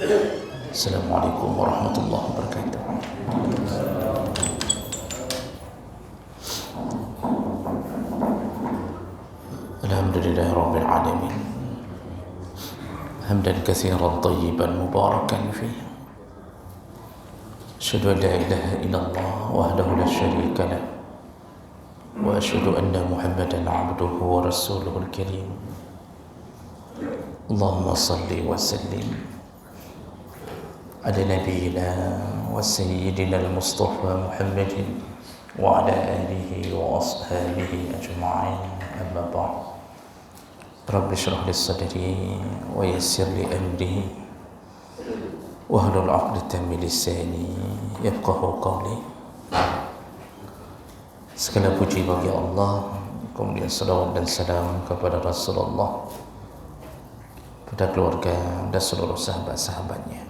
Assalamualaikum warahmatullahi wabarakatuh. Alhamdulillahi rabbil alamin. Hamdan katsiran tayyiban mubarakan fihi. Asyhadu an la ilaha illallah wahdahu la syarika lah. Wa asyhadu anna Muhammadan abduhu wa rasuluhul karim. Allahumma salli wa sallim ala nabiyyina wa sayyidina al-Mustafa Muhammadin wa ala alihi wa ashabihi ajma'in. Amma ba'd. Rabbi shrah li sadri wa yassir li amri wahlul 'uqdatam min lisani yafqahu qawli. Segala puji bagi Allah, kemudian salawat dan salam kepada Rasulullah, pada keluarga dan seluruh sahabat-sahabatnya.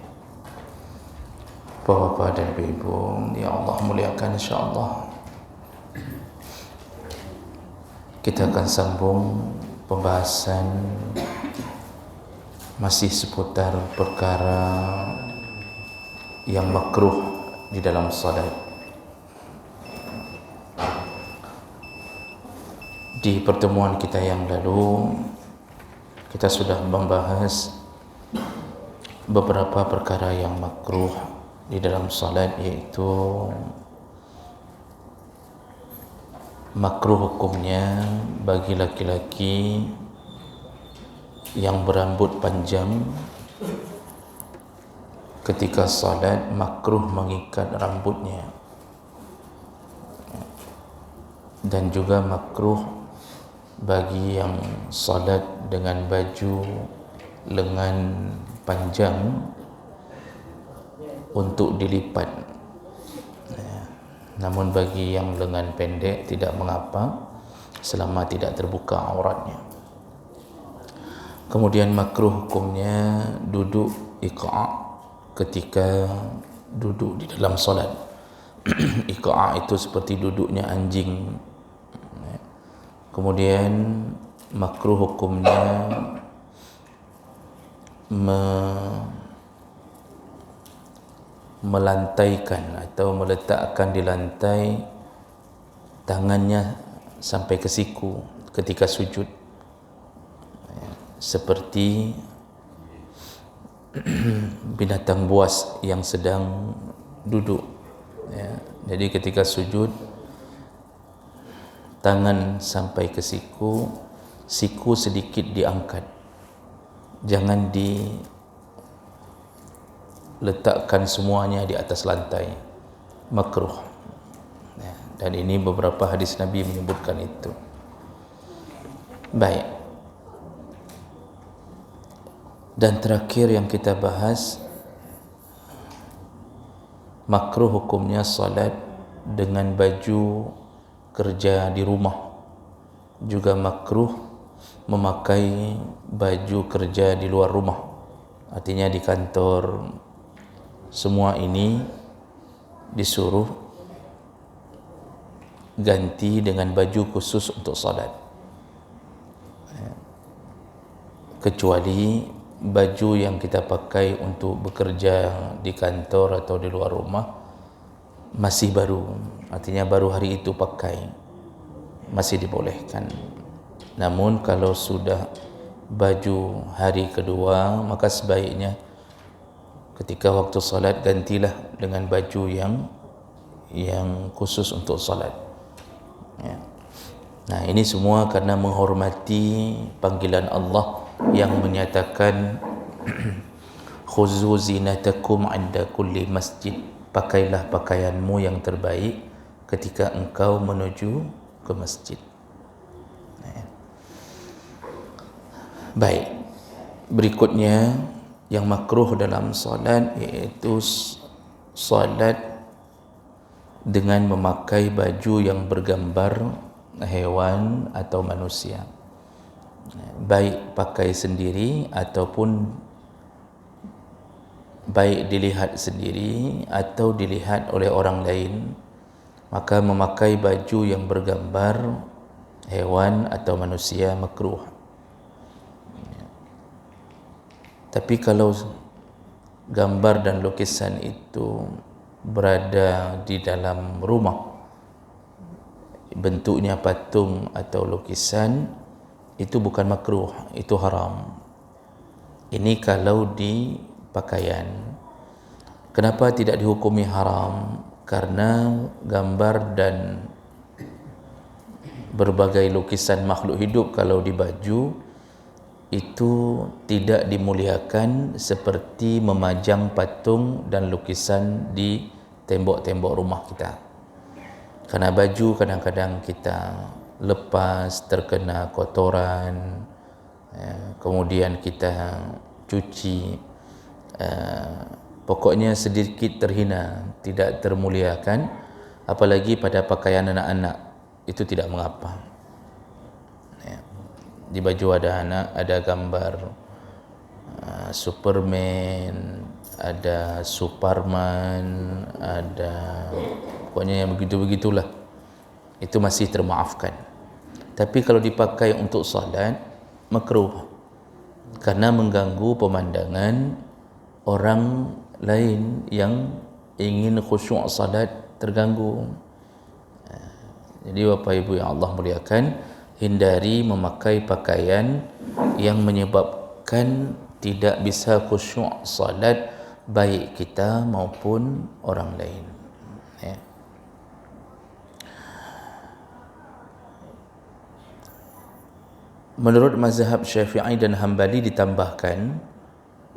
Bapak-bapak dan ibu-ibu yang Allah muliakan, insyaAllah kita akan sambung pembahasan masih seputar perkara yang makruh di dalam salat. Di pertemuan kita yang lalu kita sudah membahas beberapa perkara yang makruh di dalam salat, yaitu makruh hukumnya bagi laki-laki yang berambut panjang ketika salat, makruh mengikat rambutnya, dan juga makruh bagi yang salat dengan baju lengan panjang untuk dilipat. Namun bagi yang lengan pendek tidak mengapa selama tidak terbuka auratnya. Kemudian makruh hukumnya duduk iqa' ketika duduk di dalam salat. Iqa' itu seperti duduknya anjing. Kemudian makruh hukumnya melantaikan atau meletakkan di lantai tangannya sampai ke siku ketika sujud, seperti binatang buas yang sedang duduk. Jadi ketika sujud, tangan sampai ke siku, siku sedikit diangkat, jangan diletakkan semuanya di atas lantai, makruh. Dan ini beberapa hadis Nabi menyebutkan itu. Baik. Dan terakhir yang kita bahas, makruh hukumnya salat dengan baju kerja di rumah. Juga makruh memakai baju kerja di luar rumah, artinya di kantor. Semua ini disuruh ganti dengan baju khusus untuk salat, kecuali baju yang kita pakai untuk bekerja di kantor atau di luar rumah masih baru, artinya baru hari itu pakai, masih dibolehkan. Namun kalau sudah baju hari kedua, maka sebaiknya ketika waktu salat gantilah dengan baju yang khusus untuk salat. Nah, ini semua karena menghormati panggilan Allah yang menyatakan khuzu zinatakum 'inda kulli masjid. Pakailah pakaianmu yang terbaik ketika engkau menuju ke masjid. Baik. Berikutnya yang makruh dalam salat, iaitu salat dengan memakai baju yang bergambar hewan atau manusia, baik pakai sendiri ataupun baik dilihat sendiri atau dilihat oleh orang lain, maka memakai baju yang bergambar hewan atau manusia makruh. Tapi kalau gambar dan lukisan itu berada di dalam rumah, bentuknya patung atau lukisan, itu bukan makruh, itu haram. Ini kalau di pakaian. Kenapa tidak dihukumi haram? Karena gambar dan berbagai lukisan makhluk hidup kalau di baju itu tidak dimuliakan seperti memajang patung dan lukisan di tembok-tembok rumah kita. Karena baju kadang-kadang kita lepas, terkena kotoran, kemudian kita cuci, pokoknya sedikit terhina, tidak termuliakan. Apalagi pada pakaian anak-anak, itu tidak mengapa. Di baju ada anak, ada gambar Superman, ada Superman, ada pokoknya yang begitu-begitulah, itu masih termaafkan. Tapi kalau dipakai untuk salat, makruh, karena mengganggu pemandangan orang lain yang ingin khusyuk salat terganggu. Jadi Bapak Ibu yang Allah muliakan, hindari memakai pakaian yang menyebabkan tidak bisa khusyuk salat baik kita maupun orang lain. Menurut mazhab Syafi'i dan Hambali ditambahkan,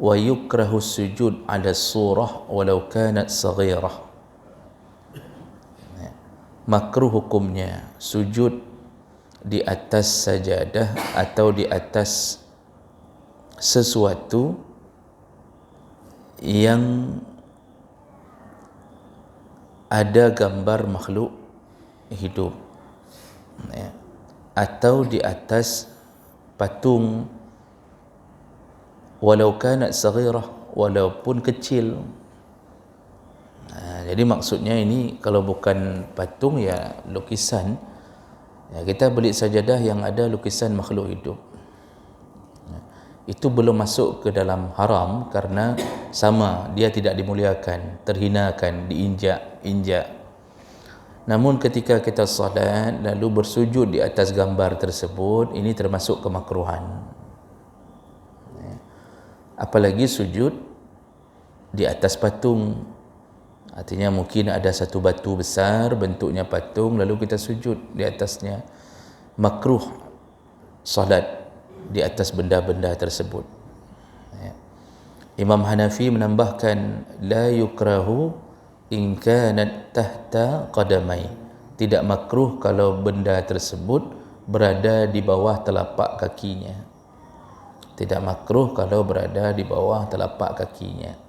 wa yukrahu sujud ala surah walau kanat saghirah. Makruh hukumnya sujud di atas sajadah atau di atas sesuatu yang ada gambar makhluk hidup, atau di atas patung walau kanat saghirah, walaupun kecil. Jadi maksudnya ini kalau bukan patung ya lukisan, ya kita beli sajadah yang ada lukisan makhluk hidup. Itu belum masuk ke dalam haram karena sama, dia tidak dimuliakan, terhinakan, diinjak-injak. Namun ketika kita salat lalu bersujud di atas gambar tersebut, ini termasuk kemakruhan. Apalagi sujud di atas patung. Artinya mungkin ada satu batu besar bentuknya patung, lalu kita sujud di atasnya. Makruh salat di atas benda-benda tersebut. Imam Hanafi menambahkan, la yukrahu in kanat tahta qadamai. Tidak makruh kalau benda tersebut berada di bawah telapak kakinya. Tidak makruh kalau berada di bawah telapak kakinya.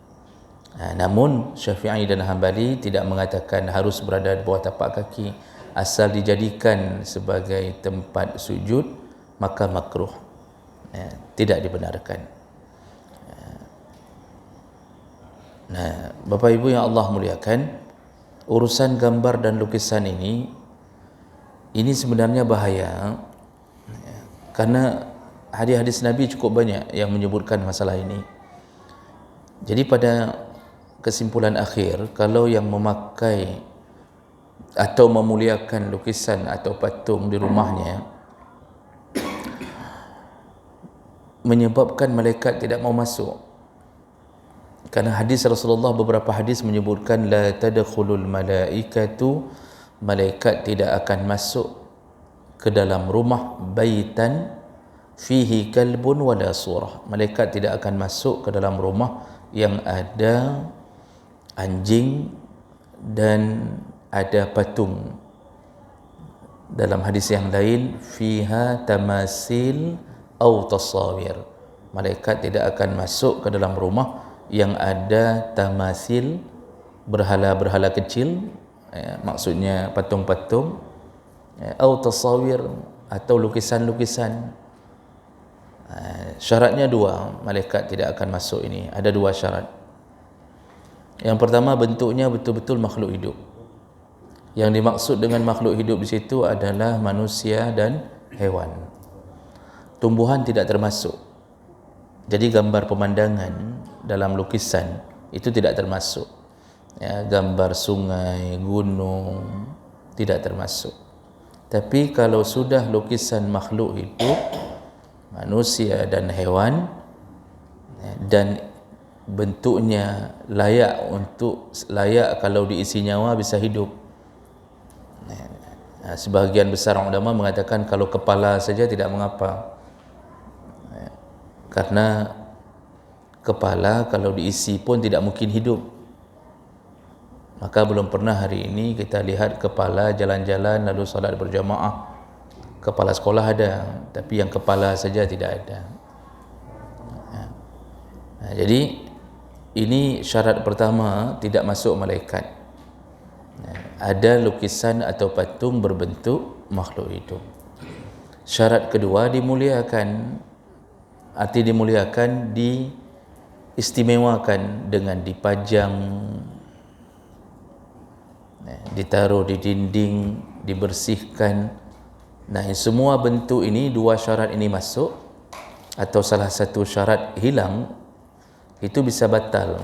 Namun Syafi'i dan Hambali tidak mengatakan harus berada di bawah tapak kaki. Asal dijadikan sebagai tempat sujud, maka makruh, tidak dibenarkan. Nah, Bapak Ibu yang Allah muliakan, urusan gambar dan lukisan ini sebenarnya bahaya, karena hadis-hadis Nabi cukup banyak yang menyebutkan masalah ini. Jadi pada kesimpulan akhir, kalau yang memakai atau memuliakan lukisan atau patung di rumahnya menyebabkan malaikat tidak mau masuk. Karena hadis Rasulullah, beberapa hadis menyebutkan la tadkhulul malaikatu, malaikat tidak akan masuk ke dalam rumah baitan fihi kalbun wala surah. Malaikat tidak akan masuk ke dalam rumah yang ada anjing dan ada patung. Dalam hadis yang lain, fiha tamasil au tasawir. Malaikat tidak akan masuk ke dalam rumah yang ada tamasil, berhala-berhala kecil, maksudnya patung-patung, au tasawir, atau lukisan-lukisan. Syaratnya dua, malaikat tidak akan masuk ini. Ada dua syarat. Yang pertama, bentuknya betul-betul makhluk hidup. Yang dimaksud dengan makhluk hidup di situ adalah manusia dan hewan. Tumbuhan tidak termasuk. Jadi gambar pemandangan dalam lukisan itu tidak termasuk. Ya, gambar sungai, gunung tidak termasuk. Tapi kalau sudah lukisan makhluk hidup, manusia dan hewan, dan bentuknya layak kalau diisi nyawa bisa hidup. Sebahagian besar ulama mengatakan kalau kepala saja tidak mengapa, karena kepala kalau diisi pun tidak mungkin hidup. Maka belum pernah hari ini kita lihat kepala jalan-jalan lalu solat berjamaah. Kepala sekolah ada, tapi yang kepala saja tidak ada. Jadi ini syarat pertama, tidak masuk malaikat. Ada lukisan atau patung berbentuk makhluk hidup. Syarat kedua, dimuliakan. Arti dimuliakan, diistimewakan dengan dipajang, ditaruh di dinding, dibersihkan. Nah, semua bentuk ini, dua syarat ini masuk, atau salah satu syarat hilang, itu bisa batal.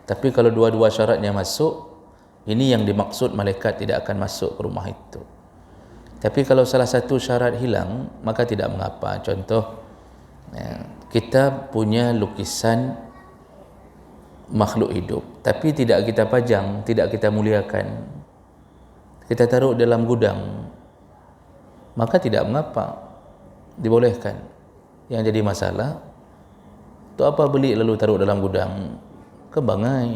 Tapi kalau dua-dua syaratnya masuk, ini yang dimaksud, malaikat tidak akan masuk ke rumah itu. Tapi kalau salah satu syarat hilang, maka tidak mengapa. Contoh, kita punya lukisan makhluk hidup, tapi tidak kita pajang, tidak kita muliakan, kita taruh dalam gudang, maka tidak mengapa, dibolehkan. Yang jadi masalah, untuk apa beli lalu taruh dalam gudang? Kembangai.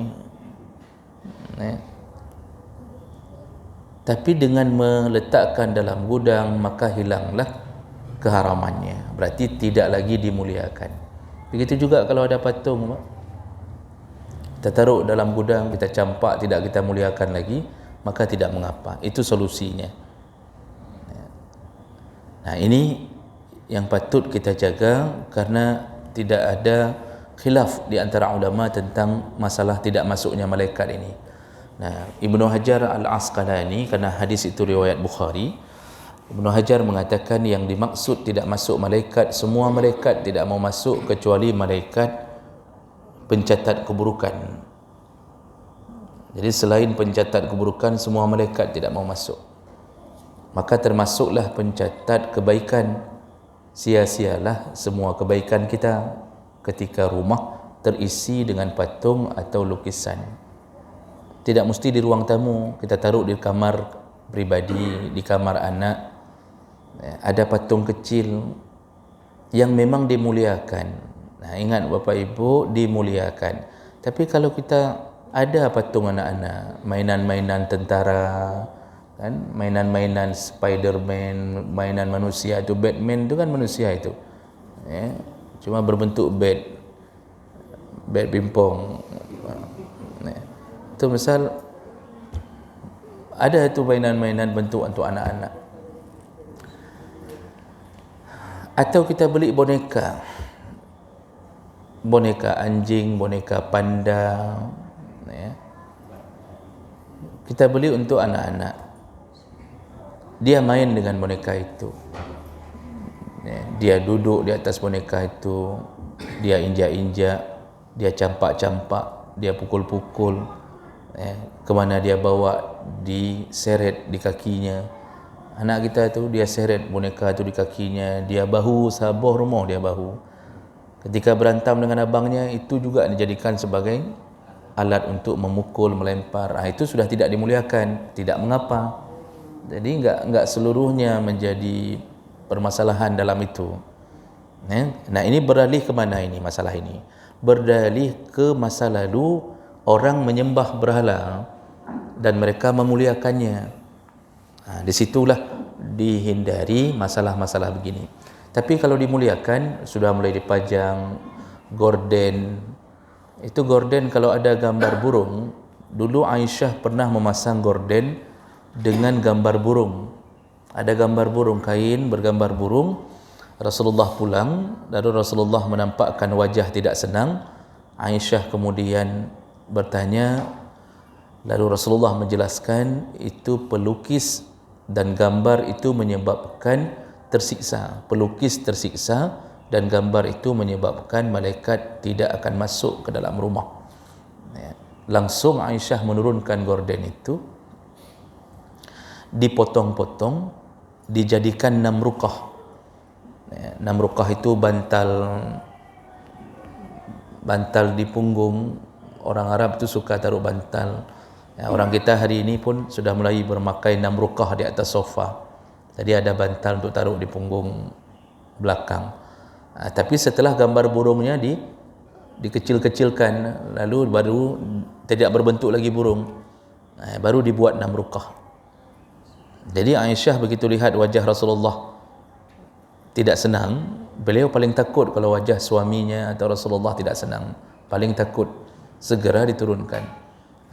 Tapi dengan meletakkan dalam gudang, maka hilanglah keharamannya. Berarti tidak lagi dimuliakan. Begitu juga kalau ada patung, kita taruh dalam gudang, kita campak, tidak kita muliakan lagi, maka tidak mengapa. Itu solusinya. Nah, ini yang patut kita jaga, karena tidak ada khilaf di antara ulama tentang masalah tidak masuknya malaikat ini. Nah, Ibnu Hajar Al-Asqalani, karena hadis itu riwayat Bukhari, Ibnu Hajar mengatakan yang dimaksud tidak masuk malaikat, semua malaikat tidak mau masuk kecuali malaikat pencatat keburukan. Jadi selain pencatat keburukan, semua malaikat tidak mau masuk. Maka termasuklah pencatat kebaikan. Sia-sialah semua kebaikan kita ketika rumah terisi dengan patung atau lukisan. Tidak mesti di ruang tamu, kita taruh di kamar pribadi, di kamar anak, ada patung kecil yang memang dimuliakan. Nah, ingat Bapak Ibu, dimuliakan. Tapi kalau kita ada patung anak-anak, mainan-mainan tentara, kan, mainan-mainan Spiderman, mainan manusia itu, Batman itu kan manusia itu, cuma berbentuk bed pingpong. Itu misal ada itu mainan-mainan bentuk untuk anak-anak. Atau kita beli boneka anjing, boneka panda, kita beli untuk anak-anak. Dia main dengan boneka itu, dia duduk di atas boneka itu, dia injak-injak, dia campak-campak, dia pukul-pukul, kemana dia bawa, diseret di kakinya. Anak kita tu dia seret boneka itu di kakinya, dia bahu, saboh rumah dia bahu. Ketika berantam dengan abangnya, itu juga dijadikan sebagai alat untuk memukul, melempar. Itu sudah tidak dimuliakan, tidak mengapa. Jadi enggak seluruhnya menjadi permasalahan dalam itu. Nah, ini beralih ke mana ini masalah ini? Berdalih ke masa lalu, orang menyembah berhala dan mereka memuliakannya. Disitulah dihindari masalah-masalah begini. Tapi kalau dimuliakan, sudah mulai dipajang gorden. Itu gorden kalau ada gambar burung. Dulu Aisyah pernah memasang gorden dengan gambar burung. Ada gambar burung, kain bergambar burung. Rasulullah pulang, lalu Rasulullah menampakkan wajah tidak senang. Aisyah kemudian bertanya, lalu Rasulullah menjelaskan itu pelukis dan gambar itu menyebabkan tersiksa. Pelukis tersiksa dan gambar itu menyebabkan malaikat tidak akan masuk ke dalam rumah. langsung Aisyah menurunkan gorden itu, dipotong-potong, dijadikan 6 rukah. 6 rukah itu bantal di punggung. Orang Arab itu suka taruh bantal. Orang kita hari ini pun sudah mulai bermakai 6 rukah di atas sofa. Jadi ada bantal untuk taruh di punggung belakang. Tapi setelah gambar burungnya dikecil-kecilkan, lalu baru tidak berbentuk lagi burung, baru dibuat 6 rukah. Jadi Aisyah begitu lihat wajah Rasulullah tidak senang, beliau paling takut kalau wajah suaminya atau Rasulullah tidak senang, paling takut, segera diturunkan.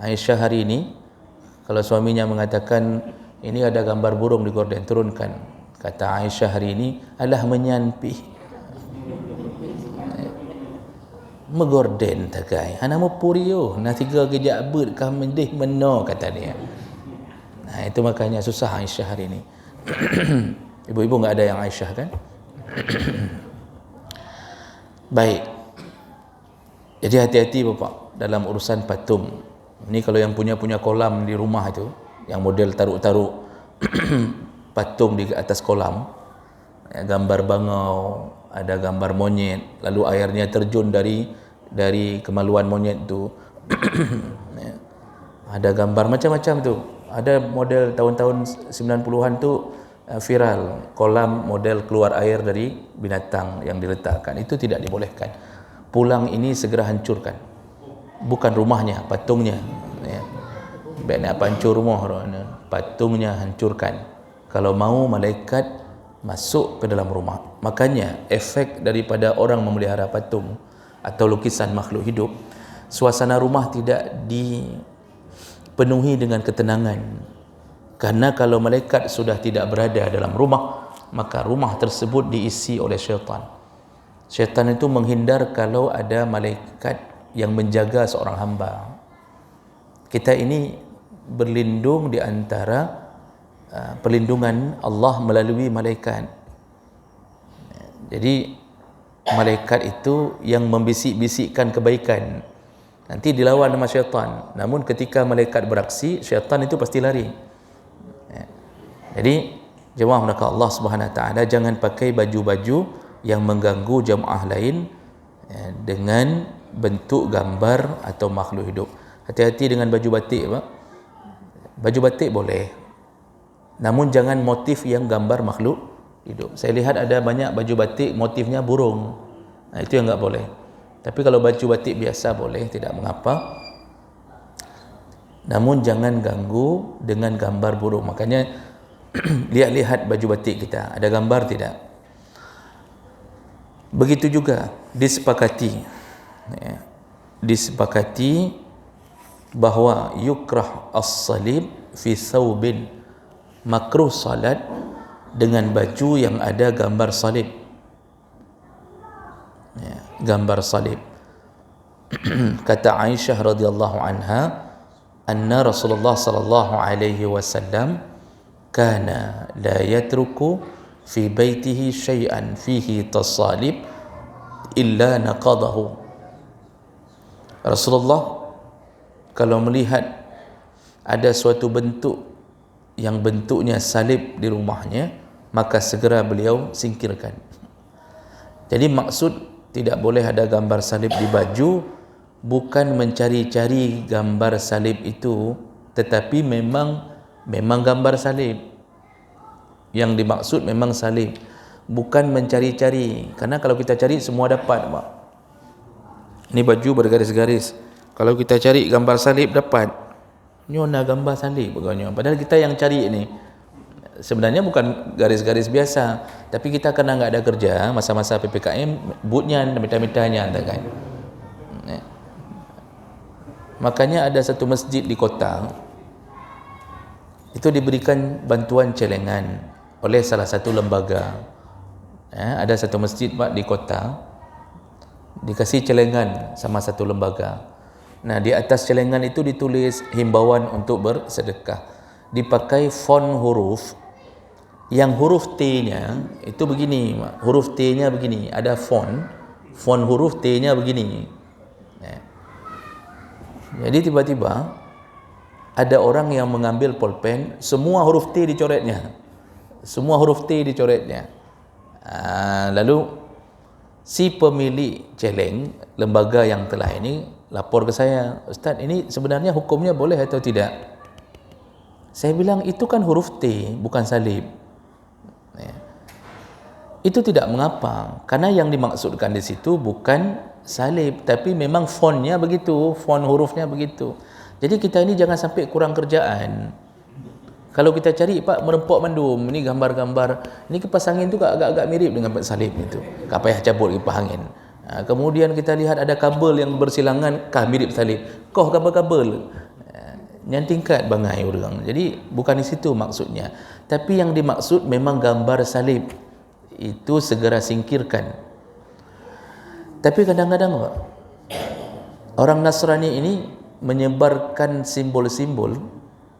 Aisyah hari ini kalau suaminya mengatakan ini ada gambar burung di gorden, turunkan. Kata Aisyah hari ini, alah menyanpi megorden takai hana mo purio na 3 kejap ber kah mendih meno, kata dia. Itu makanya susah Aisyah hari ini. Ibu-ibu enggak ada yang Aisyah kan? Baik. Jadi hati-hati Bapak dalam urusan patung. Ini kalau yang punya kolam di rumah itu, yang model taruh-taruh patung di atas kolam, gambar bangau, ada gambar monyet, lalu airnya terjun dari kemaluan monyet itu. Ada gambar macam-macam tu. Ada model tahun-tahun 90-an tu viral, kolam model keluar air dari binatang yang diletakkan. Itu tidak dibolehkan. Pulang ini segera hancurkan. Bukan rumahnya, patungnya. Baik nak pancur rumah, patungnya hancurkan. Kalau mau malaikat masuk ke dalam rumah. Makanya efek daripada orang memelihara patung atau lukisan makhluk hidup, suasana rumah tidak dipenuhi dengan ketenangan. Karena kalau malaikat sudah tidak berada dalam rumah, maka rumah tersebut diisi oleh syaitan. Syaitan itu menghindar kalau ada malaikat yang menjaga seorang hamba. Kita ini berlindung di antara perlindungan Allah melalui malaikat. Jadi malaikat itu yang membisik-bisikkan kebaikan, nanti dilawan sama syaitan. Namun ketika malaikat beraksi, syaitan itu pasti lari. Jadi jemaah mereka Allah Subhanahu Wa Taala, jangan pakai baju-baju yang mengganggu jemaah lain dengan bentuk gambar atau makhluk hidup. Hati-hati dengan baju batik, Pak. Baju batik boleh, namun jangan motif yang gambar makhluk hidup. Saya lihat ada banyak baju batik motifnya burung. Itu yang enggak boleh. Tapi kalau baju batik biasa boleh, tidak mengapa. Namun jangan ganggu dengan gambar burung. Makanya lihat-lihat baju batik kita, ada gambar tidak? Begitu juga disepakati bahawa yukrah as-salib fi thawbin, makruh salat dengan baju yang ada gambar salib. Gambar salib. Kata Aisyah radhiyallahu anha, anna Rasulullah sallallahu alaihi wasallam kana la yatruku fi baitihi syai'an fihi tasalib illa naqadahu. Rasulullah kalau melihat ada suatu bentuk yang bentuknya salib di rumahnya, maka segera beliau singkirkan. Jadi maksud tidak boleh ada gambar salib di baju, bukan mencari-cari gambar salib itu, tetapi memang gambar salib. Yang dimaksud memang salib, bukan mencari-cari. Karena kalau kita cari semua dapat, Pak. Ini baju bergaris-garis, kalau kita cari gambar salib dapat. Nyona gambar salib pokoknya. Padahal kita yang cari ini sebenarnya bukan garis-garis biasa, tapi kita karena enggak ada kerja masa-masa PPKM, bootnya minta-mintanya kan. Makanya ada satu masjid di kota itu diberikan bantuan celengan oleh salah satu lembaga. Ada satu masjid, Pak, di kota dikasih celengan sama satu lembaga. Nah, di atas celengan itu ditulis himbauan untuk bersedekah. Dipakai font huruf, yang huruf T-nya itu begini, huruf T-nya begini, ada font huruf T-nya begini. Jadi tiba-tiba ada orang yang mengambil pulpen, semua huruf T dicoretnya. Semua huruf T dicoretnya. Lalu si pemilik celeng lembaga yang telah ini lapor ke saya, Ustaz, ini sebenarnya hukumnya boleh atau tidak? Saya bilang itu kan huruf T, bukan salib. Ya. Itu tidak mengapa, karena yang dimaksudkan di situ bukan salib, tapi memang fontnya begitu, font hurufnya begitu. Jadi kita ini jangan sampai kurang kerjaan. Kalau kita cari Pak merempok mandum, ini gambar-gambar, ini kipas angin tu agak-agak mirip dengan salib itu. Tak payah cabut kipas angin. Kemudian kita lihat ada kabel yang bersilangan, kah mirip salib. Koh kabel-kabel. Yang tingkat bangai orang. Jadi bukan di situ maksudnya. Tapi yang dimaksud memang gambar salib. Itu segera singkirkan. Tapi kadang-kadang Pak, orang Nasrani ini menyebarkan simbol-simbol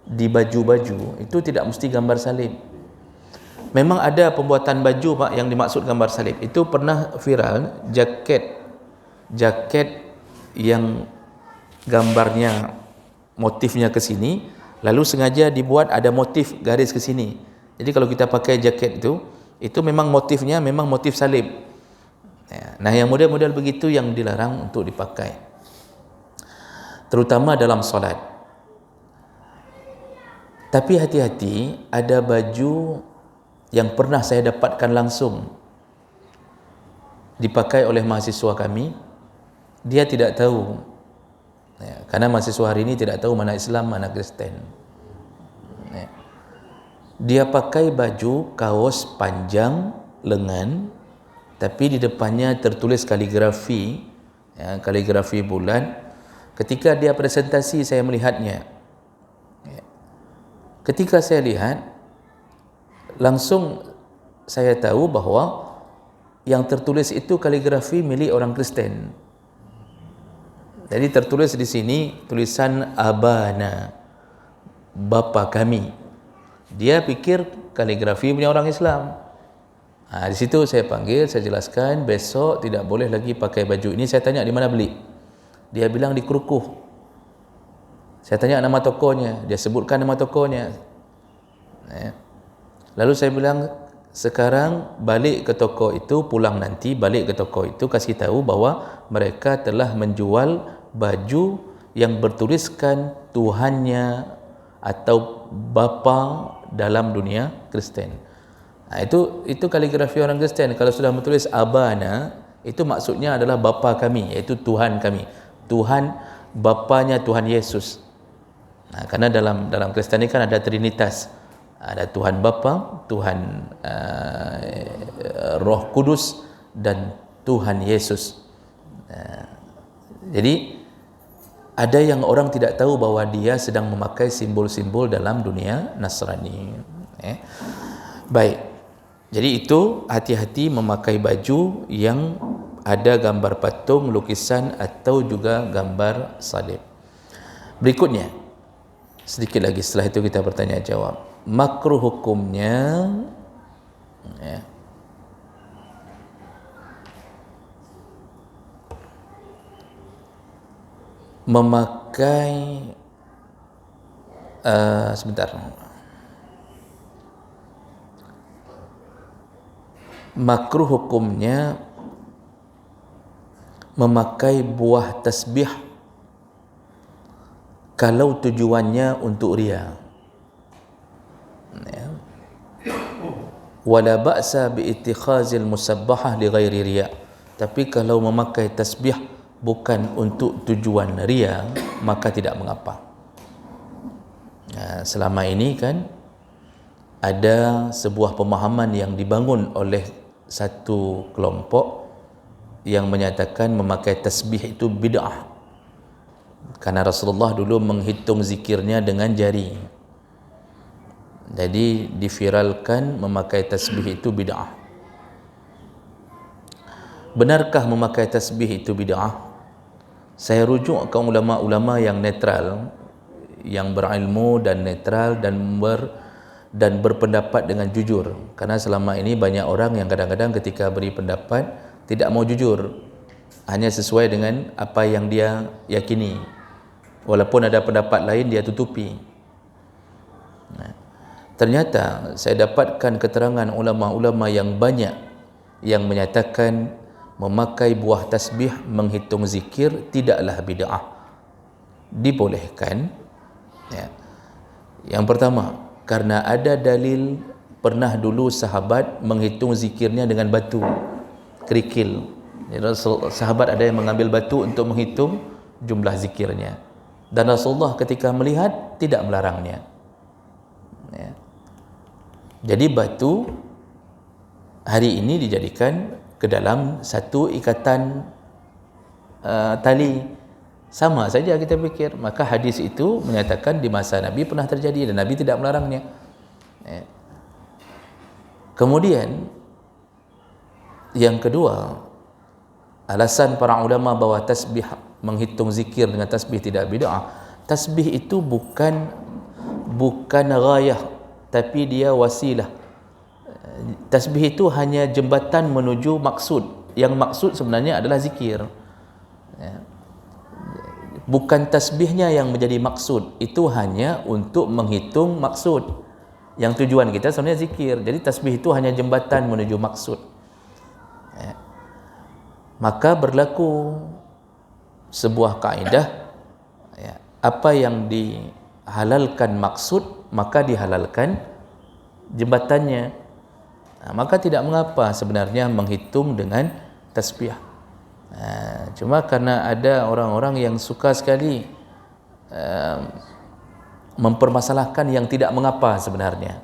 di baju-baju, itu tidak mesti gambar salib. Memang ada pembuatan baju Pak yang dimaksud gambar salib. Itu pernah viral jaket yang gambarnya motifnya ke sini, lalu sengaja dibuat ada motif garis ke sini. Jadi kalau kita pakai jaket itu memang motifnya memang motif salib. Nah, yang model-model begitu yang dilarang untuk dipakai, terutama dalam solat. Tapi hati-hati, ada baju yang pernah saya dapatkan langsung dipakai oleh mahasiswa kami. Dia tidak tahu, karena mahasiswa hari ini tidak tahu mana Islam, mana Kristen. Dia pakai baju kaos panjang lengan, tapi di depannya tertulis kaligrafi, kaligrafi bulan. Ketika dia presentasi, saya melihatnya. Ketika saya lihat, langsung saya tahu bahawa yang tertulis itu kaligrafi milik orang Kristen. Jadi tertulis di sini tulisan Abana, Bapa kami. Dia pikir kaligrafi punya orang Islam. Di situ saya panggil, saya jelaskan, besok tidak boleh lagi pakai baju ini. Saya tanya di mana beli. Dia bilang di Kerukuh. Saya tanya nama tokonya, dia sebutkan nama tokonya. Lalu saya bilang, sekarang balik ke toko itu, pulang nanti balik ke toko itu, kasih tahu bahawa mereka telah menjual baju yang bertuliskan Tuhannya atau Bapa dalam dunia Kristen. Itu kaligrafi orang Kristen. Kalau sudah menulis Abana, itu maksudnya adalah Bapa kami, iaitu Tuhan kami. Tuhan, Bapanya Tuhan Yesus. Karena dalam Kristen ini kan ada Trinitas. Ada Tuhan Bapa, Tuhan Roh Kudus, dan Tuhan Yesus. Jadi ada yang orang tidak tahu bahawa dia sedang memakai simbol-simbol dalam dunia Nasrani. Baik. Jadi itu, hati-hati memakai baju yang ada gambar patung, lukisan atau juga gambar salib. Berikutnya, sedikit lagi setelah itu kita bertanya jawab. Makruh hukumnya memakai sebentar. Makruh hukumnya memakai buah tasbih kalau tujuannya untuk riya. Wala ba'sa bi ittikhazil musabbahah li ghairi riya. Tapi kalau memakai tasbih bukan untuk tujuan riya, maka tidak mengapa. Selama ini kan ada sebuah pemahaman yang dibangun oleh satu kelompok yang menyatakan memakai tasbih itu bid'ah. Karena Rasulullah dulu menghitung zikirnya dengan jari. Jadi diviralkan memakai tasbih itu bid'ah. Benarkah memakai tasbih itu bid'ah? Saya rujuk ke ulama-ulama yang netral, yang berilmu dan netral dan berpendapat dengan jujur. Karena selama ini banyak orang yang kadang-kadang ketika beri pendapat tidak mau jujur, hanya sesuai dengan apa yang dia yakini. Walaupun ada pendapat lain, dia tutupi. Ternyata saya dapatkan keterangan ulama-ulama yang banyak yang menyatakan memakai buah tasbih menghitung zikir tidaklah bid'ah, dibolehkan. Ya. Yang pertama, karena ada dalil pernah dulu sahabat menghitung zikirnya dengan batu kerikil. Sahabat ada yang mengambil batu untuk menghitung jumlah zikirnya, dan Rasulullah ketika melihat tidak melarangnya. Ya. Jadi batu hari ini dijadikan ke dalam satu ikatan tali. Sama saja kita fikir. Maka hadis itu menyatakan di masa Nabi pernah terjadi dan Nabi tidak melarangnya. Ya. Kemudian yang kedua, alasan para ulama bahawa tasbih menghitung zikir dengan tasbih tidak bid'ah. Tasbih itu bukan ghayah, tapi dia wasilah. Tasbih itu hanya jembatan menuju maksud. Yang maksud sebenarnya adalah zikir. Ya. Bukan tasbihnya yang menjadi maksud. Itu hanya untuk menghitung maksud. Yang tujuan kita sebenarnya zikir. Jadi tasbih itu hanya jembatan menuju maksud. Ya. Maka berlaku sebuah kaedah, ya, apa yang dihalalkan maksud maka dihalalkan jembatannya. Maka tidak mengapa sebenarnya menghitung dengan tasbih. Cuma karena ada orang-orang yang suka sekali mempermasalahkan yang tidak mengapa sebenarnya.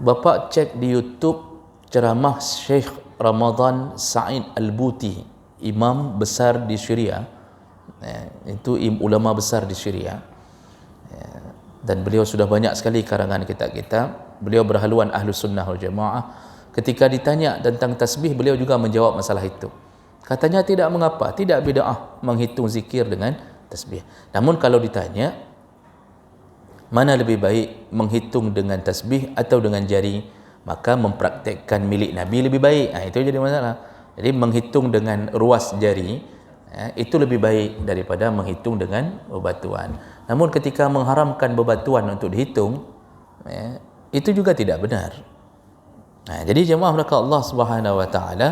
Bapak cek di YouTube ceramah Syekh Ramadan Sa'id Al-Buti, imam besar di Syria. Itu ulama besar di Syria, dan beliau sudah banyak sekali karangan kitab-kitab. Beliau berhaluan Ahlus Sunnah wal Jamaah. Ketika ditanya tentang tasbih, beliau juga menjawab masalah itu. Katanya tidak mengapa, tidak bid'ah menghitung zikir dengan tasbih. Namun kalau ditanya mana lebih baik menghitung dengan tasbih atau dengan jari, maka mempraktekkan milik Nabi lebih baik. Itu jadi masalah. Jadi menghitung dengan ruas jari itu lebih baik daripada menghitung dengan bebatuan. Namun ketika mengharamkan bebatuan untuk dihitung, itu juga tidak benar. Jadi jemaah mereka Allah Subhanahu wa taala,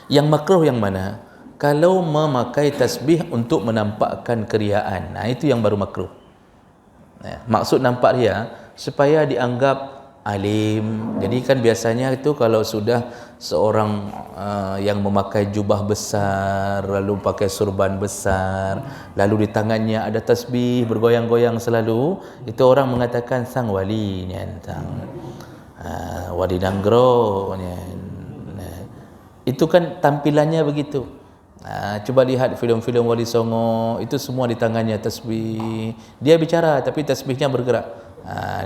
yang makruh yang mana? Kalau memakai tasbih untuk menampakkan keriaan, itu yang baru makruh. Maksud nampak ria supaya dianggap alim. Jadi kan biasanya itu kalau sudah seorang yang memakai jubah besar, lalu pakai surban besar, lalu di tangannya ada tasbih bergoyang-goyang selalu, itu orang mengatakan sang wali nyantang, wali nanggro. Itu kan tampilannya begitu. Coba lihat filem-filem Wali Songo, itu semua di tangannya tasbih. Dia bicara tapi tasbihnya bergerak.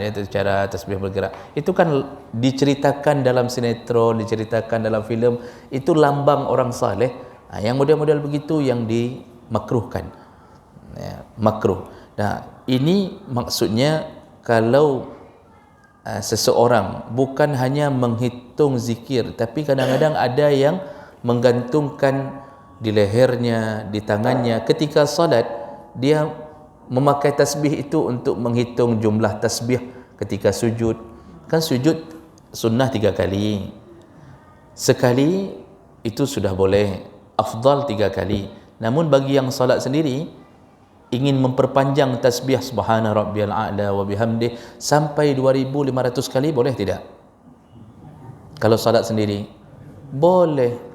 Dia cara tasbih bergerak. Itu kan diceritakan dalam sinetron, diceritakan dalam filem. Itu lambang orang saleh. Yang model-model begitu yang dimakruhkan. Makruh. Nah, ini maksudnya kalau seseorang bukan hanya menghitung zikir, tapi kadang-kadang ada yang menggantungkan di lehernya, di tangannya ketika salat, dia memakai tasbih itu untuk menghitung jumlah tasbih ketika sujud. Kan sujud sunnah 3 kali. Sekali itu sudah boleh, afdal 3 kali. Namun bagi yang salat sendiri, ingin memperpanjang tasbih subhana rabbiyal a'la wa bihamdih sampai 2500 kali, boleh tidak? Kalau salat sendiri boleh,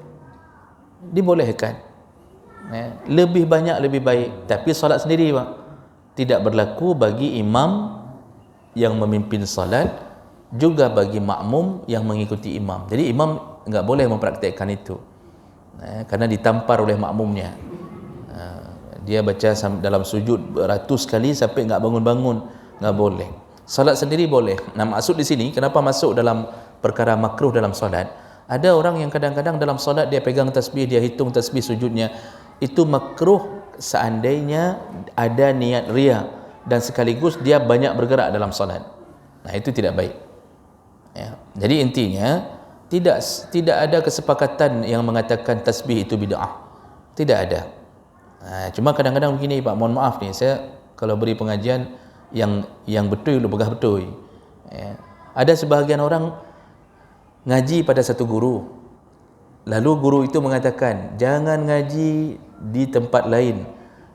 dibolehkan. Lebih banyak lebih baik. Tapi salat sendiri Pak, tidak berlaku bagi imam yang memimpin salat, juga bagi makmum yang mengikuti imam. Jadi imam enggak boleh mempraktikkan itu, karena ditampar oleh makmumnya. Dia baca dalam sujud beratus kali sampai enggak bangun-bangun, enggak boleh. Salat sendiri boleh. Nah, maksud di sini kenapa masuk dalam perkara makruh dalam salat? Ada orang yang kadang-kadang dalam salat dia pegang tasbih, dia hitung tasbih sujudnya. Itu makruh seandainya ada niat ria dan sekaligus dia banyak bergerak dalam salat. Nah, itu tidak baik. Jadi intinya tidak ada kesepakatan yang mengatakan tasbih itu bid'ah. Tidak ada. Cuma kadang-kadang begini Pak, mohon maaf ni, saya kalau beri pengajian yang betul, begah betul. Ada sebahagian orang ngaji pada satu guru, lalu guru itu mengatakan jangan ngaji di tempat lain,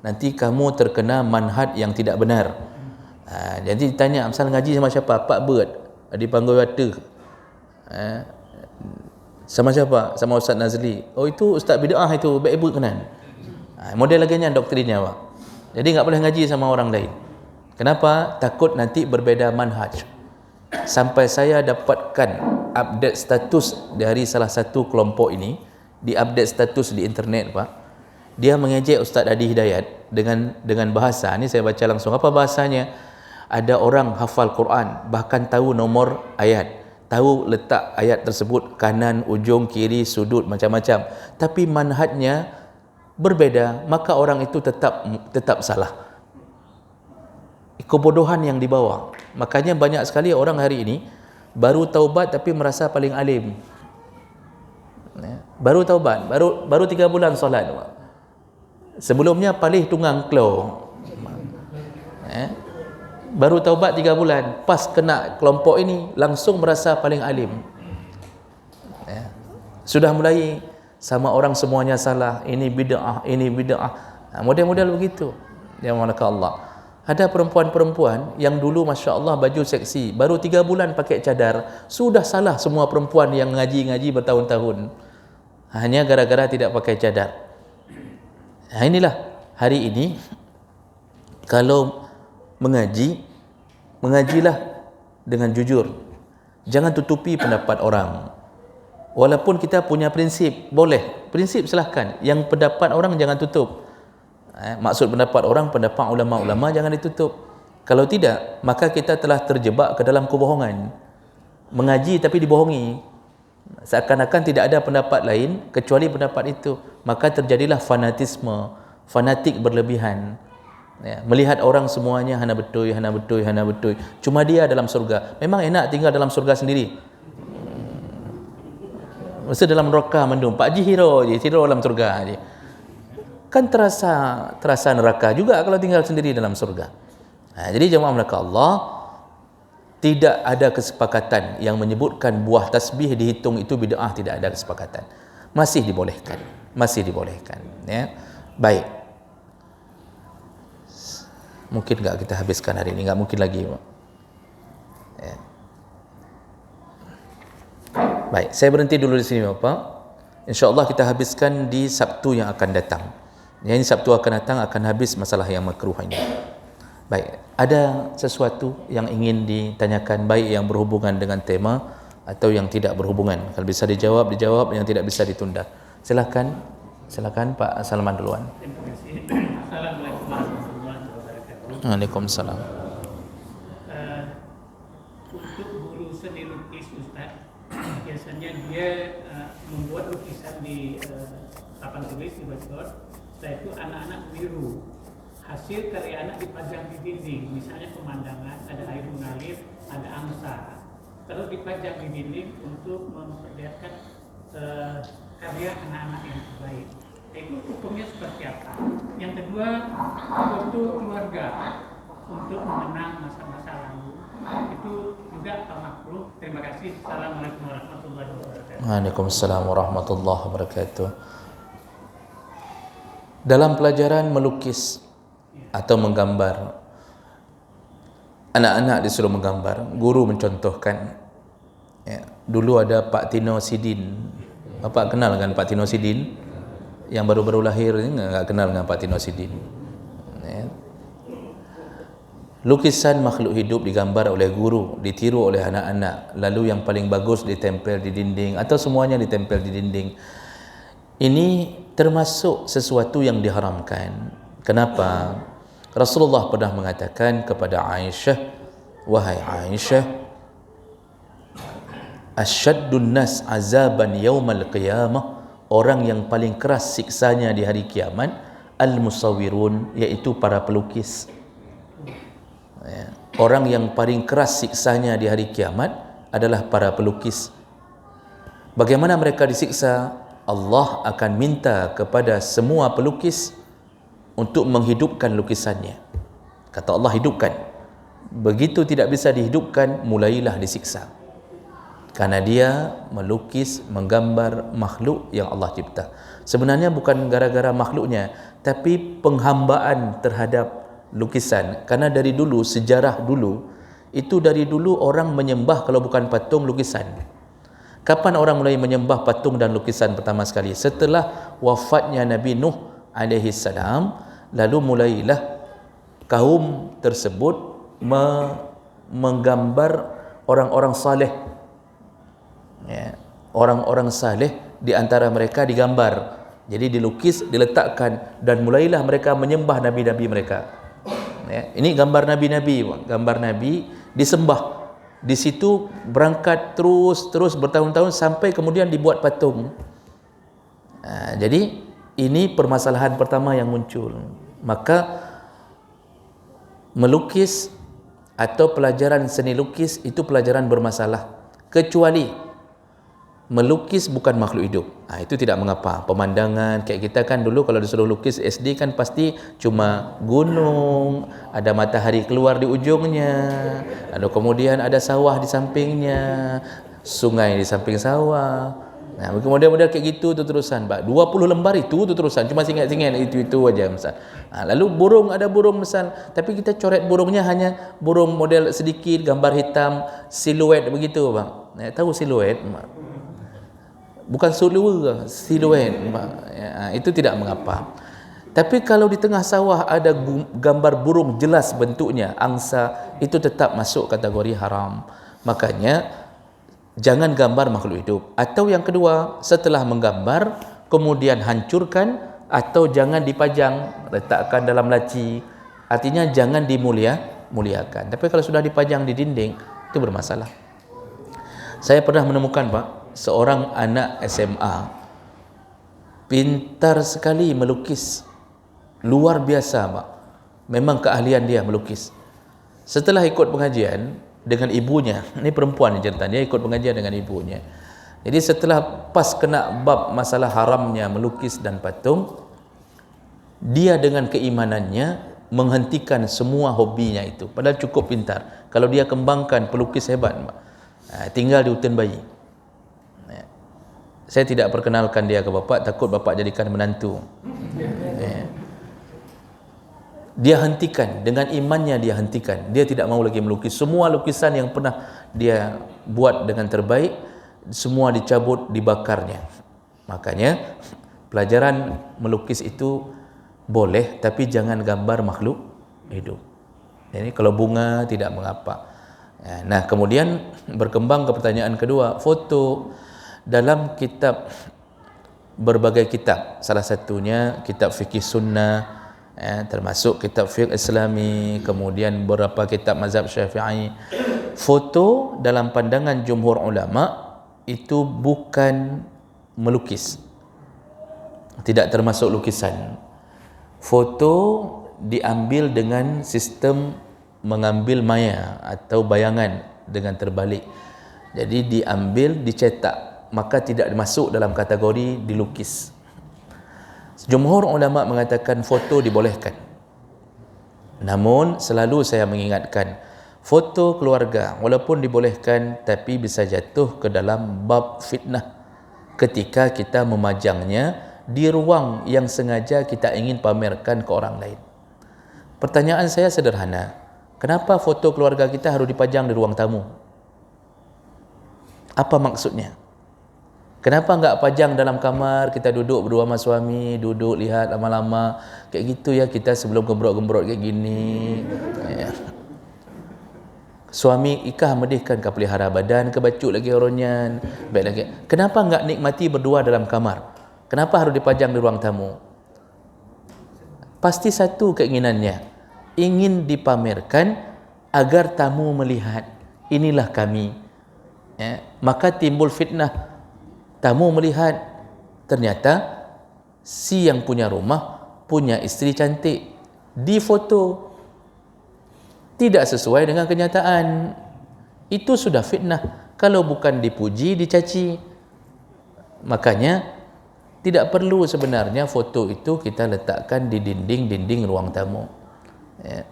nanti kamu terkena manhaj yang tidak benar. Jadi tanya, misal ngaji sama siapa? Pak Bird, dipanggil Wata. Sama siapa? Sama Ustaz Nazli. Oh, itu Ustaz bid'ah itu, baik ibu kenan. Model lagi doktrinnya Pak. Jadi enggak boleh ngaji sama orang lain. Kenapa? Takut nanti berbeza manhaj. Sampai saya dapatkan update status dari salah satu kelompok ini, di update status di internet Pak. Dia mengejek Ustaz Adi Hidayat dengan bahasa, ni saya baca langsung. Apa bahasanya? Ada orang hafal Quran, bahkan tahu nomor ayat, tahu letak ayat tersebut, kanan, ujung, kiri, sudut, macam-macam. Tapi manhajnya berbeza, maka orang itu tetap salah. Kebodohan yang dibawa. Makanya banyak sekali orang hari ini baru taubat tapi merasa paling alim. Baru taubat, baru 3 bulan solat. Sebelumnya palih tunggang klo. Baru taubat 3 bulan, pas kena kelompok ini langsung merasa paling alim. Sudah mulai sama orang semuanya salah, ini bid'ah, ini bid'ah. Model-model begitu. Ya malaka Allah. Ada perempuan-perempuan yang dulu Masya Allah baju seksi, baru 3 bulan pakai cadar, sudah salah semua perempuan yang ngaji-ngaji bertahun-tahun, hanya gara-gara tidak pakai cadar. Inilah hari ini, kalau mengajilah dengan jujur, jangan tutupi pendapat orang. Walaupun kita punya prinsip, boleh, prinsip silahkan, yang pendapat orang jangan tutup. Maksud pendapat orang, pendapat ulama-ulama jangan ditutup. Kalau tidak, maka kita telah terjebak ke dalam kebohongan. Mengaji tapi dibohongi, seakan-akan tidak ada pendapat lain kecuali pendapat itu. Maka terjadilah fanatisme, fanatik berlebihan. Melihat orang semuanya hana betul, hana betul, hana betul, cuma dia dalam surga. Memang enak tinggal dalam surga sendiri. Masa dalam neraka mendung, Pak Haji hero je, hero dalam surga je. Kan terasa neraka juga kalau tinggal sendiri dalam surga. Jadi jemaah melaka Allah, tidak ada kesepakatan yang menyebutkan buah tasbih dihitung itu bid'ah, tidak ada kesepakatan. Masih dibolehkan, masih dibolehkan. Ya. Baik. Mungkin enggak kita habiskan hari ini, enggak mungkin lagi. Ya. Baik, saya berhenti dulu di sini Bapak. InsyaAllah kita habiskan di Sabtu yang akan datang. Yang Sabtu akan datang akan habis masalah yang makruh ini. Baik, ada sesuatu yang ingin ditanyakan, baik yang berhubungan dengan tema atau yang tidak berhubungan. Kalau bisa dijawab, yang tidak bisa ditunda. Silakan Pak Salman duluan. Assalamualaikum warahmatullahi wabarakatuh. Waalaikumsalam. Untuk guru seni lukis Ustaz, biasanya dia membuat lukisan di papan tulis di whiteboard. Setelah itu anak-anak meniru hasil karya anak dipajang di dinding, misalnya pemandangan, ada air mengalir, ada angsa, terus dipajang di dinding untuk memperlihatkan karya anak-anak yang terbaik. Itu hukumnya seperti apa? Yang kedua, foto keluarga untuk mengenang masa-masa lalu, itu juga makruh. Terima kasih. Assalamualaikum warahmatullahi wabarakatuh. Waalaikumsalam warahmatullahi wabarakatuh. Dalam pelajaran melukis atau menggambar, anak-anak disuruh menggambar, guru mencontohkan. Ya, dulu ada Pak Tino Sidin. Bapak kenal dengan Pak Tino Sidin? Yang baru-baru lahir ini enggak kenal dengan Pak Tino Sidin. Ya. Lukisan makhluk hidup digambar oleh guru, ditiru oleh anak-anak, lalu yang paling bagus ditempel di dinding atau semuanya ditempel di dinding. Ini termasuk sesuatu yang diharamkan. Kenapa? Rasulullah pernah mengatakan kepada Aisyah, wahai Aisyah, asyaddun nas azaban yaumal qiyamah, orang yang paling keras siksanya di hari kiamat, al-musawwirun, yaitu para pelukis. Ya. Orang yang paling keras siksanya di hari kiamat adalah para pelukis. Bagaimana mereka disiksa? Allah akan minta kepada semua pelukis untuk menghidupkan lukisannya. Kata Allah, hidupkan. Begitu tidak bisa dihidupkan, mulailah disiksa. Karena dia melukis, menggambar makhluk yang Allah cipta. Sebenarnya bukan gara-gara makhluknya, tapi penghambaan terhadap lukisan. Karena dari dulu, sejarah dulu, itu dari dulu orang menyembah kalau bukan patung, lukisan. Kapan orang mulai menyembah patung dan lukisan pertama sekali? Setelah wafatnya Nabi Nuh alaihi salam, lalu mulailah kaum tersebut menggambar orang-orang saleh. Ya, orang-orang saleh di antara mereka digambar. Jadi dilukis, diletakkan, dan mulailah mereka menyembah nabi-nabi mereka. Ya, ini gambar nabi-nabi, gambar nabi disembah. Di situ berangkat terus bertahun-tahun sampai kemudian dibuat patung. Jadi ini permasalahan pertama yang muncul. Maka melukis atau pelajaran seni lukis itu pelajaran bermasalah, kecuali melukis bukan makhluk hidup. Itu tidak mengapa. Pemandangan kayak kita kan dulu kalau disuruh lukis SD kan pasti cuma gunung, ada matahari keluar di ujungnya, lalu kemudian ada sawah di sampingnya, sungai di samping sawah. Kemudian kayak gitu tu terusan, 20 lembar itu tu terusan, cuma singat-singat itu aja misal. Lalu burung, ada burung misal, tapi kita coret burungnya hanya burung model sedikit, gambar hitam, siluet begitu bang. Tahu siluet? Bukan siluet, itu tidak mengapa. Tapi kalau di tengah sawah ada gambar burung jelas bentuknya, angsa, itu tetap masuk kategori haram. Makanya jangan gambar makhluk hidup. Atau yang kedua, setelah menggambar kemudian hancurkan, atau jangan dipajang, letakkan dalam laci. Artinya jangan dimuliakan. Tapi kalau sudah dipajang di dinding, itu bermasalah. Saya pernah menemukan Pak, seorang anak SMA pintar sekali melukis, luar biasa Pak. Memang keahlian dia melukis. Setelah ikut pengajian dengan ibunya, ini perempuan yang cerita, dia ikut pengajian dengan ibunya. Jadi setelah pas kena bab masalah haramnya melukis dan patung, dia dengan keimanannya menghentikan semua hobinya itu. Padahal cukup pintar. Kalau dia kembangkan, pelukis hebat Pak. Tinggal di hutan bayi. Saya tidak perkenalkan dia ke bapak, takut bapak jadikan menantu. Dia hentikan, dengan imannya dia hentikan. Dia tidak mau lagi melukis. Semua lukisan yang pernah dia buat dengan terbaik, semua dicabut, dibakarnya. Makanya pelajaran melukis itu boleh, tapi jangan gambar makhluk hidup. Jadi kalau bunga tidak mengapa. Nah, kemudian berkembang ke pertanyaan kedua, foto. Dalam kitab, berbagai kitab, salah satunya kitab fikih sunnah, termasuk kitab fiqh islami, kemudian beberapa kitab mazhab syafi'i, foto dalam pandangan jumhur ulama itu bukan melukis, tidak termasuk lukisan. Foto diambil dengan sistem mengambil maya atau bayangan dengan terbalik. Jadi diambil, dicetak, maka tidak masuk dalam kategori dilukis. Jumhur ulama mengatakan foto dibolehkan. Namun selalu saya mengingatkan, foto keluarga walaupun dibolehkan, tapi bisa jatuh ke dalam bab fitnah ketika kita memajangnya di ruang yang sengaja kita ingin pamerkan ke orang lain. Pertanyaan saya sederhana, kenapa foto keluarga kita harus dipajang di ruang tamu? Apa maksudnya? Kenapa enggak pajang dalam kamar, kita duduk berdua sama suami, duduk lihat lama-lama kayak gitu ya, kita sebelum gembrot-gembrot kayak gini ya. Suami ikah medihkan ke pelihara badan, ke bacuk lagi oronyan, baik lagi. Kenapa enggak nikmati berdua dalam kamar? Kenapa harus dipajang di ruang tamu? Pasti satu keinginannya, ingin dipamerkan agar tamu melihat, inilah kami ya. Maka timbul fitnah. Tamu melihat ternyata si yang punya rumah punya isteri cantik, di foto tidak sesuai dengan kenyataan. Itu sudah fitnah. Kalau bukan dipuji, dicaci. Makanya Tidak perlu sebenarnya foto itu kita letakkan di dinding-dinding ruang tamu. Ya.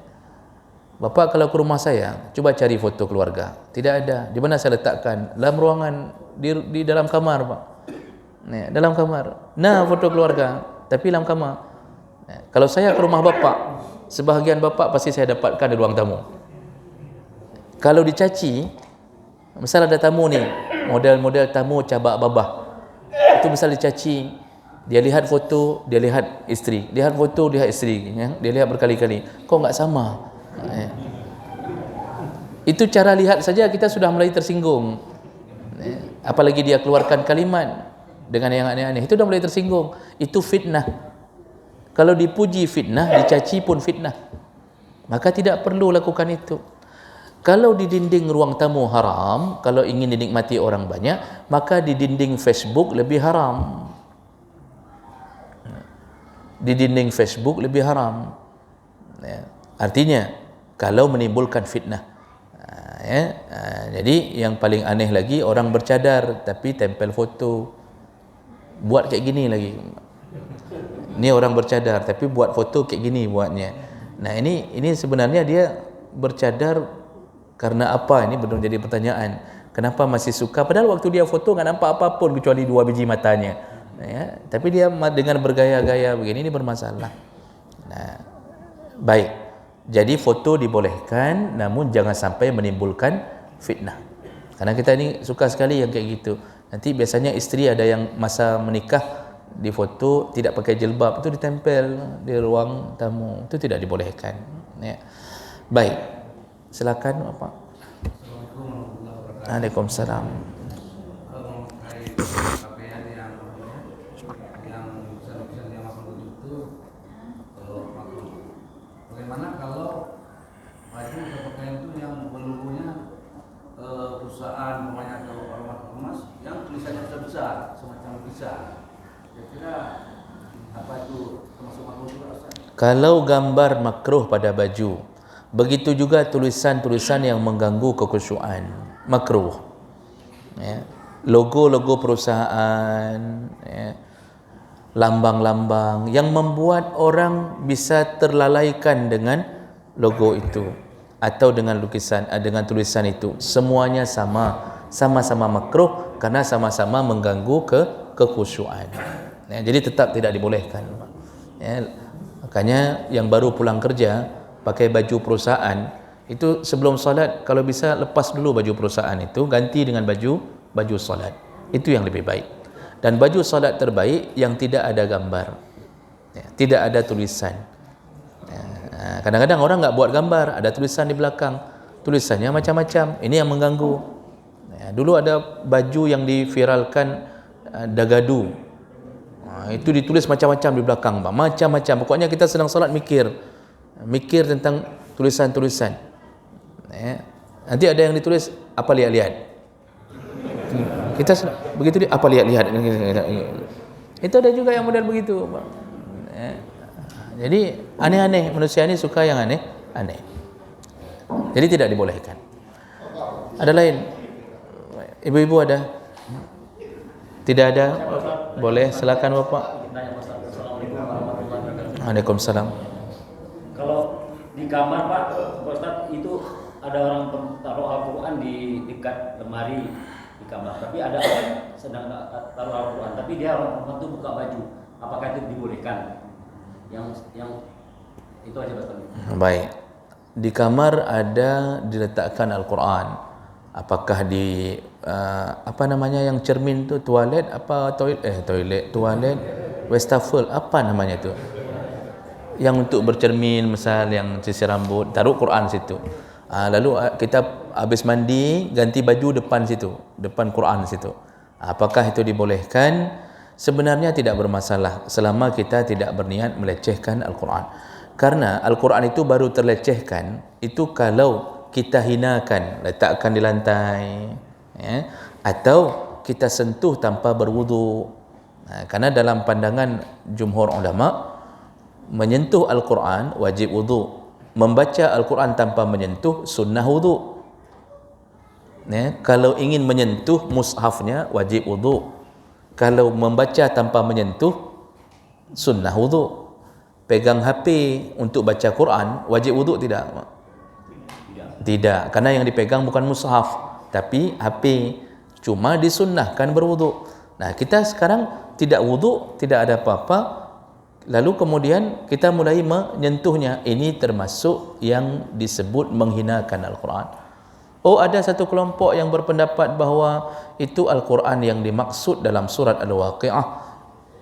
Bapak kalau ke rumah saya, coba cari foto keluarga. Tidak ada. Di mana saya letakkan? Dalam ruangan, di dalam kamar, Pak. Ya, dalam kamar. Nah, foto keluarga, tapi dalam kamar. Ya. Kalau saya ke rumah Bapak, sebahagian Bapak pasti saya dapatkan di ruang tamu. Kalau dicaci, misal ada tamu nih, model-model tamu cabak babah. Itu misal dicaci, dia lihat foto, dia lihat isteri, lihat foto, lihat isteri, ya? Dia lihat berkali-kali. Kok enggak sama? Ya. Itu cara lihat saja kita sudah mulai tersinggung. Ya. Apalagi dia keluarkan kalimat dengan yang aneh-aneh, itu sudah mulai tersinggung. Itu fitnah. Kalau dipuji fitnah, dicaci pun fitnah. Maka tidak perlu lakukan itu. Kalau di dinding ruang tamu haram, kalau ingin dinikmati orang banyak, maka di dinding Facebook lebih haram. Di dinding Facebook lebih haram. Ya. Artinya, kalau menimbulkan fitnah. Ya. Jadi yang paling aneh lagi, orang bercadar tapi tempel foto. Buat kayak gini lagi. Ini orang bercadar tapi buat foto kayak gini buatnya. Nah ini sebenarnya dia bercadar karena apa? Ini benar jadi pertanyaan. Kenapa masih suka? Padahal waktu dia foto nggak nampak apapun kecuali 2 biji matanya. Ya, tapi dia dengan bergaya-gaya begini ini bermasalah. Nah, baik. Jadi foto dibolehkan, namun jangan sampai menimbulkan fitnah. Karena kita ini suka sekali yang kayak gitu. Nanti biasanya istri ada yang masa menikah di foto tidak pakai jilbab, itu ditempel di ruang tamu. Itu tidak dibolehkan. Ya. Baik. Silakan Bapak. Waalaikumsalam. Bagaimana kalau baju atau pakaian itu yang berlogonya perusahaan namanya atau ormas yang tulisannya besar semacam bisa. Kira-kira apa itu termasuk makruh juga? Kalau gambar makruh pada baju, begitu juga tulisan-tulisan yang mengganggu kekhusyuan, makruh. Ya. Logo-logo perusahaan, ya. Lambang-lambang yang membuat orang bisa terlalaikan dengan logo itu atau dengan lukisan, dengan tulisan itu, semuanya sama-sama makruh karena sama-sama mengganggu kekhusyuan. Ya, jadi tetap tidak dibolehkan. Ya, makanya yang baru pulang kerja pakai baju perusahaan itu sebelum salat kalau bisa lepas dulu baju perusahaan itu, ganti dengan baju salat. Itu yang lebih baik. Dan baju salat terbaik yang tidak ada gambar, ya, tidak ada tulisan. Ya, kadang-kadang orang nggak buat gambar, ada tulisan di belakang, tulisannya macam-macam. Ini yang mengganggu. Ya, dulu ada baju yang diviralkan dagadu. Itu ditulis macam-macam di belakang, macam-macam. Pokoknya kita sedang salat mikir tentang tulisan-tulisan. Ya. Nanti ada yang ditulis apa lihat-lihat. Kita begitu apa lihat-lihat. Itu ada juga yang model begitu, Pak. Ya. Jadi aneh-aneh, manusia ini suka yang aneh. Jadi tidak dibolehkan. Ada lain? Ibu-ibu ada? Tidak ada? Boleh, silakan Bapak. Waalaikumsalam. Kalau di kamar Pak Ustaz itu ada orang taruh Al-Quran di dekat lemari di kamar, tapi ada orang sedang taruh Al-Quran, tapi dia orang perempuan itu buka baju, apakah itu dibolehkan? Yang itu aja Pak. Baik. Di kamar ada diletakkan Al-Quran. Apakah di apa namanya yang cermin tu, toilet apa toilet wastafel apa namanya tu, yang untuk bercermin, misal yang sisir rambut, taruh Quran situ. Lalu kita habis mandi ganti baju depan situ, depan Quran situ. Apakah itu dibolehkan? Sebenarnya tidak bermasalah selama kita tidak berniat melecehkan Al-Quran. Karena Al-Quran itu baru terlecehkan itu kalau kita hinakan, letakkan di lantai, ya, atau kita sentuh tanpa berwudu. Karena dalam pandangan jumhur ulama, menyentuh Al-Quran wajib wudu, membaca Al-Quran tanpa menyentuh sunnah wudu. Ya, kalau ingin menyentuh mushafnya wajib wudu. Kalau membaca tanpa menyentuh, sunnah wuduk. Pegang HP untuk baca Quran, wajib wuduk tidak? Tidak, karena yang dipegang bukan mushaf, tapi HP. Cuma disunnahkan berwuduk. Nah, kita sekarang tidak wuduk, tidak ada apa-apa, lalu kemudian kita mulai menyentuhnya. Ini termasuk yang disebut menghinakan Al-Quran. Oh, ada satu kelompok yang berpendapat bahawa itu Al-Quran yang dimaksud dalam surat Al-Waqi'ah,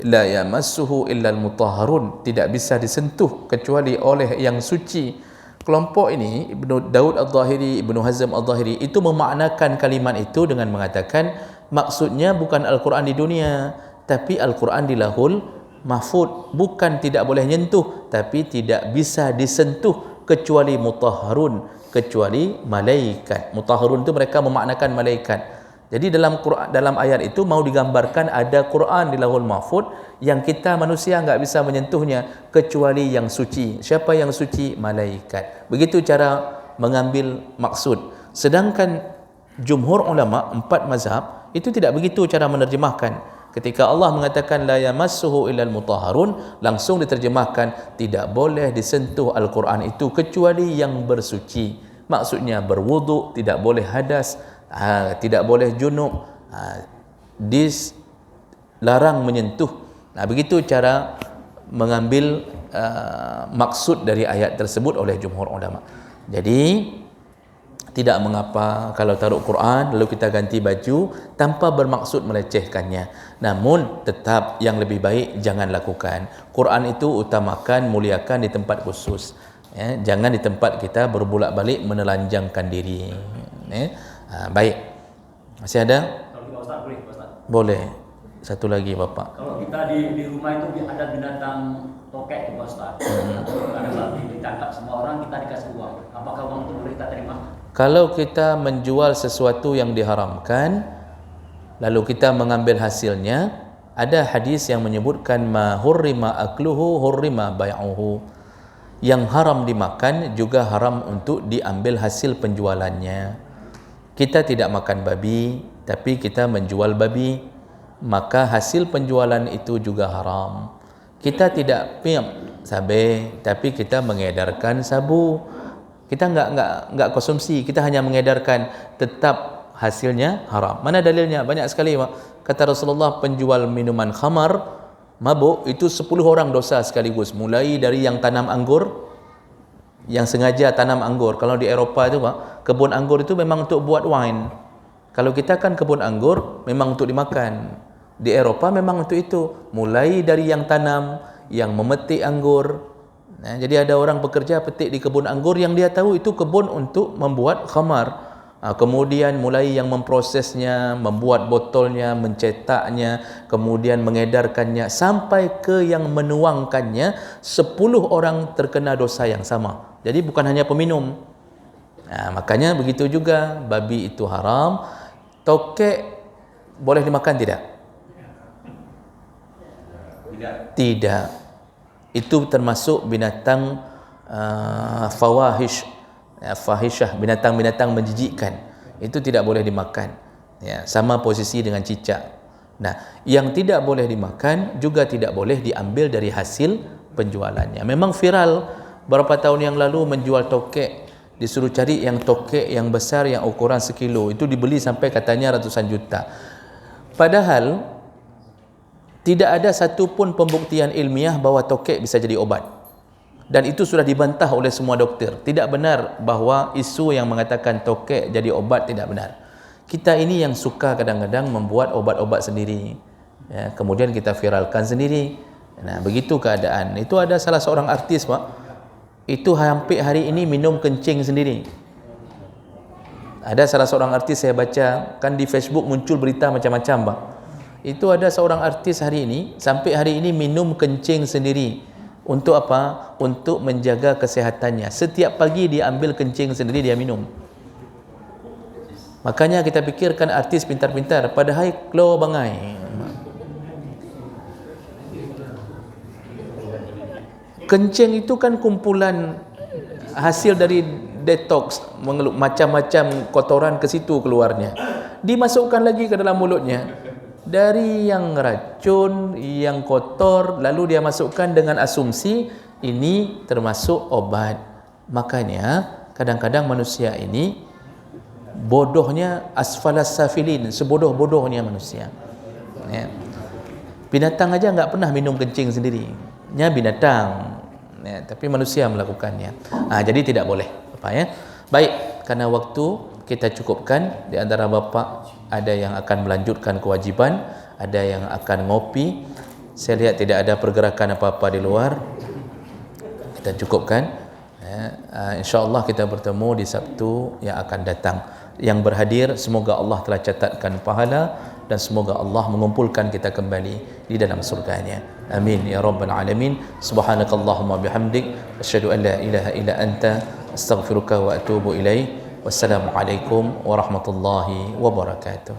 la yamassuhu illa al-mutahharun, tidak bisa disentuh kecuali oleh yang suci. Kelompok ini, Ibnu Daud Al-Zahiri, Ibnu Hazm Al-Zahiri, itu memaknakan kalimat itu dengan mengatakan maksudnya bukan Al-Quran di dunia, tapi Al-Quran di Lahul Mahfud. Bukan tidak boleh nyentuh, tapi tidak bisa disentuh kecuali mutahharun, kecuali malaikat. Mutahharun itu mereka memaknakan malaikat. Jadi dalam Quran, dalam ayat itu mau digambarkan ada Quran di Lauhul Mahfud yang kita manusia enggak bisa menyentuhnya kecuali yang suci. Siapa yang suci? Malaikat. Begitu cara mengambil maksud. Sedangkan jumhur ulama 4 mazhab itu tidak begitu cara menerjemahkan. Ketika Allah mengatakan la yamassuhu illal mutahharun, langsung diterjemahkan tidak boleh disentuh Al-Quran itu kecuali yang bersuci. Maksudnya berwuduk, tidak boleh hadas, tidak boleh junub, dilarang menyentuh. Nah, begitu cara mengambil maksud dari ayat tersebut oleh jumhur ulama. Jadi tidak mengapa kalau taruh Quran lalu kita ganti baju tanpa bermaksud melecehkannya. Namun tetap yang lebih baik jangan lakukan. Quran itu utamakan, muliakan di tempat khusus. Ya, jangan di tempat kita berbulak-balik menelanjangkan diri. Ya. Baik. Masih ada? Kalau kita Ustaz boleh, Ustaz. Boleh. Satu lagi Bapak. Kalau kita di rumah itu ada binatang tokek itu Ustaz. Ada babi ditangkap semua orang, kita dikasih uang. Apakah uang itu boleh kita terima? Kalau kita menjual sesuatu yang diharamkan lalu kita mengambil hasilnya, ada hadis yang menyebutkan ma hurrima akluhu hurrima bai'uhu. Yang haram dimakan juga haram untuk diambil hasil penjualannya. Kita tidak makan babi, tapi kita menjual babi, maka hasil penjualan itu juga haram. Kita tidak piam sabe, tapi kita mengedarkan sabu. Kita enggak konsumsi, kita hanya mengedarkan, tetap hasilnya haram. Mana dalilnya? Banyak sekali, Pak. Kata Rasulullah, penjual minuman khamar, mabuk, itu 10 orang dosa sekaligus. Mulai dari yang tanam anggur, yang sengaja tanam anggur. Kalau di Eropah itu, Pak, kebun anggur itu memang untuk buat wine. Kalau kita kan kebun anggur memang untuk dimakan. Di Eropah memang untuk itu. Mulai dari yang tanam, yang memetik anggur. Nah, jadi ada orang bekerja petik di kebun anggur yang dia tahu itu kebun untuk membuat khamar. Kemudian mulai yang memprosesnya, membuat botolnya, mencetaknya, kemudian mengedarkannya, sampai ke yang menuangkannya, 10 orang terkena dosa yang sama. Jadi bukan hanya peminum. Nah, makanya begitu juga babi itu haram. Tokek boleh dimakan tidak? Tidak. Itu termasuk binatang fawahish, fahishah, binatang-binatang menjijikkan. Itu tidak boleh dimakan. Ya, sama posisi dengan cicak. Nah, yang tidak boleh dimakan juga tidak boleh diambil dari hasil penjualannya. Memang viral beberapa tahun yang lalu menjual tokek, disuruh cari yang tokek yang besar yang ukuran sekilo, itu dibeli sampai katanya ratusan juta. Padahal tidak ada satu pun pembuktian ilmiah bahawa tokek bisa jadi obat. Dan itu sudah dibantah oleh semua doktor. Tidak benar bahawa isu yang mengatakan tokek jadi obat, tidak benar. Kita ini yang suka kadang-kadang membuat obat-obat sendiri. Ya, kemudian kita viralkan sendiri. Nah, begitu keadaan. Itu ada salah seorang artis, Pak. Itu hampir hari ini minum kencing sendiri. Ada salah seorang artis saya baca, kan di Facebook muncul berita macam-macam, Pak. Itu ada seorang artis hari ini, sampai hari ini minum kencing sendiri. Untuk apa? Untuk menjaga kesehatannya. Setiap pagi dia ambil kencing sendiri, dia minum. Makanya kita pikirkan artis pintar-pintar, padahal klo bangai. Kencing itu kan kumpulan hasil dari detox, macam-macam kotoran ke situ keluarnya. Dimasukkan lagi ke dalam mulutnya. dari yang racun, yang kotor, lalu dia masukkan dengan asumsi ini termasuk obat. Makanya kadang-kadang manusia ini bodohnya asfalas safilin, sebodoh-bodohnya manusia. Ya. Binatang aja nggak pernah minum kencing sendiri, nya binatang. Ya, tapi manusia melakukannya. Jadi tidak boleh, apa ya? Baik, karena waktu kita cukupkan. Di antara bapa ada yang akan melanjutkan kewajiban, ada yang akan ngopi. Saya lihat tidak ada pergerakan apa-apa di luar. Kita cukupkan. InsyaAllah kita bertemu di Sabtu yang akan datang. Yang berhadir semoga Allah telah catatkan pahala dan semoga Allah mengumpulkan kita kembali di dalam surganya. Amin ya rabbal alamin. Subhanakallahumma bihamdik asyhadu an la ilaha illa anta astaghfiruka wa atubu ilaik. Wassalamualaikum warahmatullahi wabarakatuh.